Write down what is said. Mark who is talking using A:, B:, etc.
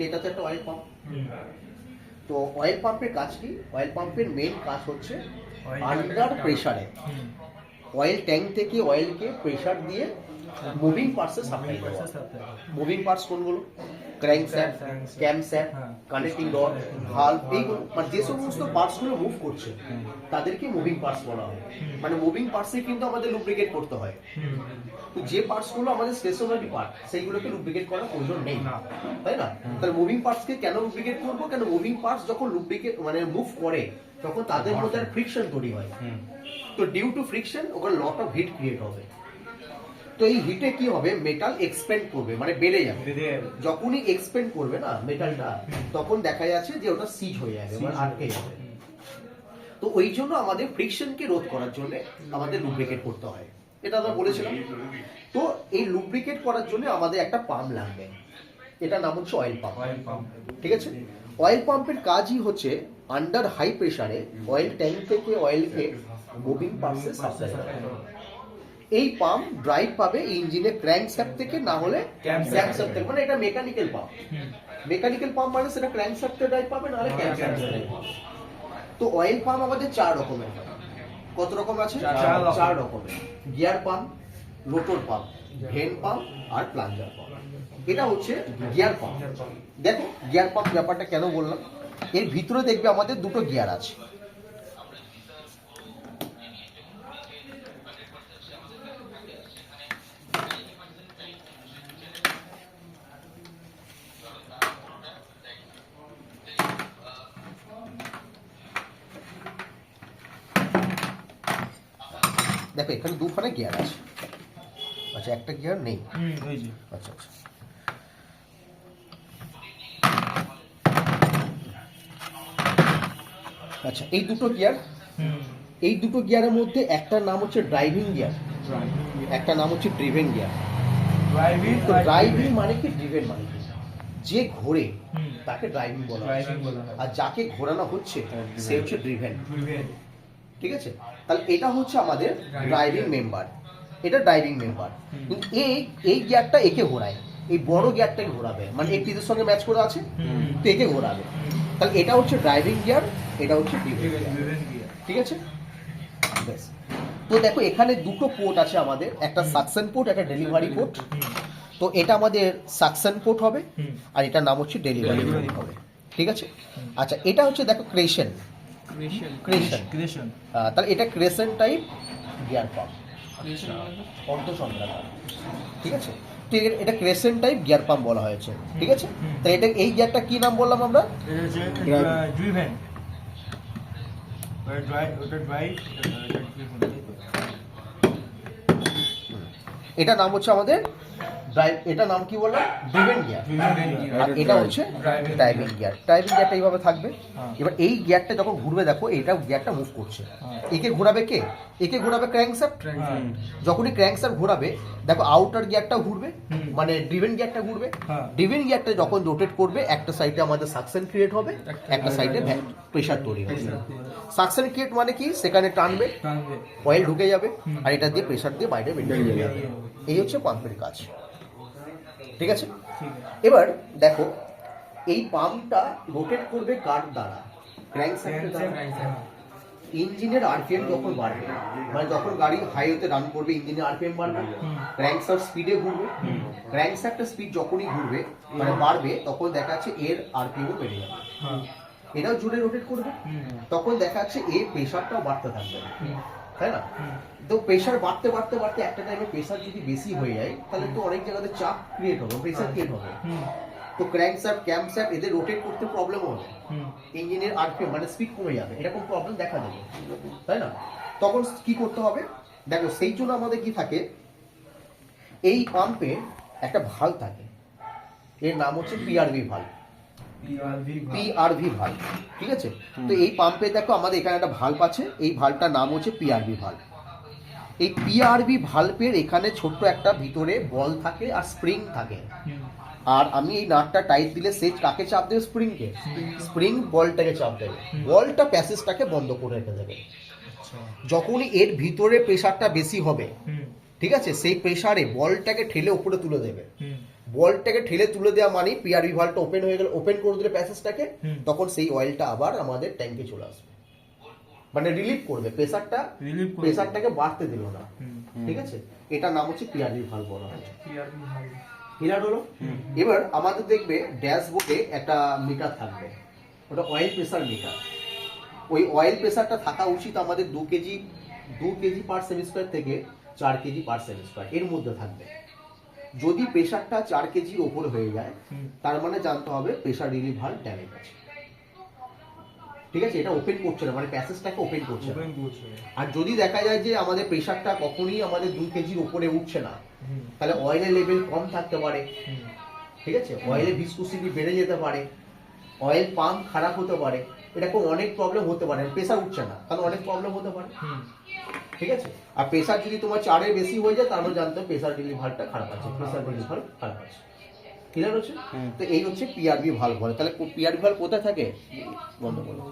A: এটা তো একটা অয়েল পাম্প। তো অয়েল পাম্পের কাজ কি? অয়েল পাম্পের মেন কাজ হচ্ছে আন্ডার প্রেসারে অয়েল ট্যাঙ্ক থেকে অয়েলকে প্রেসার দিয়ে মুভিং পার্টসে সাপ্লাই দেওয়া। মুভিং পার্টস কোনগুলো? Crankshaft, camshaft, connecting rod, valve, এইগুলো মানে যে সমস্ত পার্টসগুলো মুভ করছে তাদেরকে মুভিং পার্টস বলা হয়। মানে মুভিং পার্টসে কিন্তু আমাদের লুব্রিকেট করতে হয়। তো যে পার্টসগুলো আমাদের স্টেশনারি পার্ট সেইগুলোকে লুব্রিকেট করার প্রয়োজন নেই, তাই না? তাহলে মুভিং পার্টসকে কেন লুব্রিকেট করবো? কেন মুভিং পার্টস যখন লুব্রিকেট মানে মুভ করে তখন তাদের মধ্যে ফ্রিকশন তৈরি হয়। তো ডিউ টু ফ্রিকশন ওখানে লট অফ হিট ক্রিয়েট হবে। তো এই হিটে কি হবে? মেটাল এক্সপেন্ড করবে, মানে বেড়ে যাবে। যখনই এক্সপেন্ড করবে না মেটালটা, তখন দেখা যাচ্ছে যে ওটা সিজ হয়ে যাবে, মানে আটকে যাবে। তো ওই জন্য আমাদের ফ্রিকশনকে রোধ করার জন্য আমাদের লুব্রিকেট করতে হয়, এটা আমরা বলেছিলাম। তো এই লুব্রিকেট করার জন্য আমাদের একটা পাম্প লাগবে, এটা নাম হচ্ছে অয়েল পাম্প। ঠিক আছে? অয়েল পাম্পের কাজই হচ্ছে আন্ডার হাই প্রেসারে অয়েল ট্যাঙ্ক থেকে অয়েলকে মুভিং পার্টসে সাপ্লাই করা। এই পাম্প ড্রাইভ পাবে ইঞ্জিনের ক্র্যাঙ্কশ্যাফট থেকে, না হলে ক্র্যাঙ্কশ্যাফট থেকে, মানে এটা মেকানিক্যাল পাম্প। মেকানিক্যাল পাম্প মানে সেটা ক্র্যাঙ্কশ্যাফট থেকে ড্রাইভ পাবে, না হলে ক্র্যাঙ্কশ্যাফট থেকে ড্রাইভ পাবে। তো অয়েল পাম্প আমাদের 4 রকমের হয়। কত রকম আছে? 4 রকমের। Gear pump, rotor pump, vane pump আর প্লাঞ্জার পাম্প। এটা হচ্ছে গিয়ার পাম্প। দেখো গিয়ার পাম্প ব্যাপারটা কেন বললাম, এর ভিতরে দেখবে আমাদের দুটো গিয়ার আছে। দেখো এখানে দুখানে গিয়ার আছে। আচ্ছা একটা গিয়ার নেই। আচ্ছা আচ্ছা, আচ্ছা এই দুটো গিয়ার, এই দুটো গিয়ারের মধ্যে একটার নাম হচ্ছে ড্রাইভিং গিয়ার, একটা নাম হচ্ছে ড্রিভেন গিয়ার। তো ড্রাইভিং মানে কি, ড্রিভেন মানে কি? যে ঘোরে তাকে ড্রাইভিং বলা হয়, আর যাকে ঘোরানো হচ্ছে সে হচ্ছে ড্রিভেন। ঠিক আছে? তাহলে এটা হচ্ছে আমাদের ড্রাইভিং মেম্বার, এটা ড্রাইভিং মেম্বার। কিন্তু এই গিয়ারটা একে ঘোরায়, এই বড় গিয়ারটাকে ঘোরাবে, মানে এই পিসের সঙ্গে ম্যাচ করে আছে তো একে ঘোরাবে। তাহলে এটা হচ্ছে ড্রাইভিং গিয়ার, এটা হচ্ছে ড্রিভেন গিয়ার। ঠিক আছে? বেশ। তো দেখো এখানে দুটো পোর্ট আছে আমাদের, একটা সাকশন পোর্ট, একটা ডেলিভারি পোর্ট। তো এটা আমাদের সাকশন পোর্ট হবে, আর এটার নাম হচ্ছে ডেলিভারি পোর্ট হবে। ঠিক আছে? আচ্ছা এটা হচ্ছে দেখো ক্রেশন, তাহলে এটা ক্রেশন টাইপ গিয়ার পাম্প, অর্ধচন্দ্রাকার। ঠিক আছে? তো এটা ক্রেশন টাইপ গিয়ার পাম্প বলা হয়েছে। ঠিক আছে? তো এটা এই গিয়ারটা কি নাম বললাম আমরা?
B: ড্রিভেন।
A: এটা নাম হচ্ছে আমাদের ড্রাইভ, এটা নাম কি বললাম? Driven gear. আর এটা হচ্ছে ড্রাইভিং গিয়ার। ড্রাইভিং গিয়ারটা এইভাবে থাকবে। এবার এই গিয়ারটা যখন ঘুরবে, দেখো এটা গিয়ারটা মুভ করছে, একে ঘোরাবে কে? একে ঘোরাবে ক্র্যাঙ্কশ্যাফট। যখনই ক্র্যাঙ্কশ্যাফট ঘোরাবে দেখো আউটার গিয়ারটা ঘুরবে, মানে ড্রিভেন গিয়ারটা ঘুরবে। ড্রিভেন গিয়ারটা যখন রোটেট করবে একটা সাইডে আমাদের সাকশন ক্রিয়েট হবে, একটা সাইডে প্রেসার তৈরি হবে। সাকশন ক্রিয়েট মানে কি? সেখানে টানবে, অয়েল ঢুকে যাবে, আর এটা দিয়ে প্রেসার দিয়ে বাইরে বেরিয়ে যাবে। এই হচ্ছে পাম্পের কাজ। ঠিক আছে? এবার দেখো এই পাম্পটা রোটেট করবে কার দ্বারা? ক্র্যাঙ্কশ্যাফটের দ্বারা। ইঞ্জিনের আরপিএম যখন বাড়বে, মানে যখন গাড়ি হাইওয়েতে রান করবে ইঞ্জিনের আরপিএম বাড়বে, ক্র্যাঙ্কশ্যাফট স্পিডে ঘুরবে। ক্র্যাঙ্কশ্যাফটের স্পিড যখনই ঘুরবে মানে বাড়বে, তখন দেখা যাচ্ছে এর আরপিএমও বেড়ে যাবে, এটাও জোরে রোটেট করবে। তখন দেখা যাচ্ছে এর প্রেসারটাও বাড়তে থাকবে, তাই না? তো প্রেসার বাড়তে বাড়তে বাড়তে একটা টাইমে প্রেসার যদি বেশি হয়ে যায় তাহলে তো অনেক জায়গাতে চাপ ক্রিয়েট হবে, প্রেসার ক্রিয়েট হবে। তো ক্র্যাঙ্কশ্যাফট, ক্যামশ্যাফট এদের রোটেট করতে প্রবলেম হবে, ইঞ্জিনের আরপিএম মানে স্পিড কমে যাবে, এরকম প্রবলেম দেখা দেবে, তাই না? তখন কি করতে হবে? দেখো সেই জন্য আমাদের কি থাকে, এই পাম্পে একটা ভালভ থাকে, এর নাম হচ্ছে পিআরভি ভালভ। PRV valve. ঠিক আছে? তো এই পাম্পে দেখো আমাদের এখানে একটা ভালভ আছে, এই ভালভটার নাম হচ্ছে পিআরভি ভালভ। এই পিআরভি ভালভের এখানে ছোট্ট একটা ভিতরে বল থাকে আর স্প্রিং থাকে। আর আমি এই নাটটা টাইট দিলে সে কাকে চাপ দেবে? স্প্রিংকে। স্প্রিং বলটাকে চাপ দেবে, বলটা প্যাসেজটাকে বন্ধ করে রেখে দেবে। যখনই এর ভিতরে প্রেসারটা বেশি হবে, ঠিক আছে, সেই প্রেসারে বলটাকে ঠেলে উপরে তুলে দেবে। বলটাকে ঠেলে তুলে দেওয়া মানে পিআরভি ভালভটা ওপেন হয়ে গেল, ওপেন করে দিলে প্যাসেজটাকে,
B: হুম।
A: তখন সেই অয়েলটা আবার আমাদের ট্যাঙ্কে চলে আসবে, মানে রিলিফ করবে, প্রেসারটা
B: রিলিভ করে
A: প্রেসারটাকে বাড়তে দিল না।
B: হুম
A: ঠিক আছে, এটার নাম হচ্ছে পিআরভি ভালভ বলা হয়।
B: PRV ভালো
A: ক্লিয়ার হলো? এবার আমাদের দেখবে ড্যাশবোর্ডে একটা মিটার থাকবে, ওটা অয়েল প্রেসার মিটার। ওই অয়েল প্রেসারটা থাকা উচিত আমাদের 2 কেজি পার সেমি স্কোয়ার থেকে 4 কেজি পার সেমি স্কোয়ার এর মধ্যে থাকবে। যদি প্রেসারটা 4 কেজির ওপরে হয়ে যায়,
B: হুম
A: তার মানে জানতে হবে প্রেসার রিলিভ ভালভ ড্যামেজ আছে। ঠিক আছে, এটা ওপেন করছে না, মানে প্যাসেজটাকে ওপেন করছে না।
B: ওপেন করছে
A: আর যদি দেখা যায় যে আমাদের প্রেসারটা কখনোই আমাদের 2 কেজির উপরে উঠছে না,
B: হুম
A: তাহলে অয়েলের লেভেল কম থাকতে পারে।
B: হুম
A: ঠিক আছে, অয়েলের ভিসকোসিটি বেড়ে যেতে পারে, অয়েল পাম্প খারাপ হতে পারে, এরকম অনেক প্রবলেম হতে পারে। প্রেসার উঠছে না, তাহলে অনেক প্রবলেম হতে পারে।
B: হুম
A: ঠিক আছে, আর প্রেসার যদি তোমার 4-এর বেশি হয়ে যায়, তাহলে জানতে হবে প্রেসার রিলিভ ভালভটা খারাপ আছে, প্রেসার রিলিভ ভালভ খারাপ আছে। ক্লিয়ার হচ্ছে? তো এই হচ্ছে পিআরভি ভালভ বলে। তাহলে পিআরভি ভালভ কোথায় থাকে? বন্ধ করো।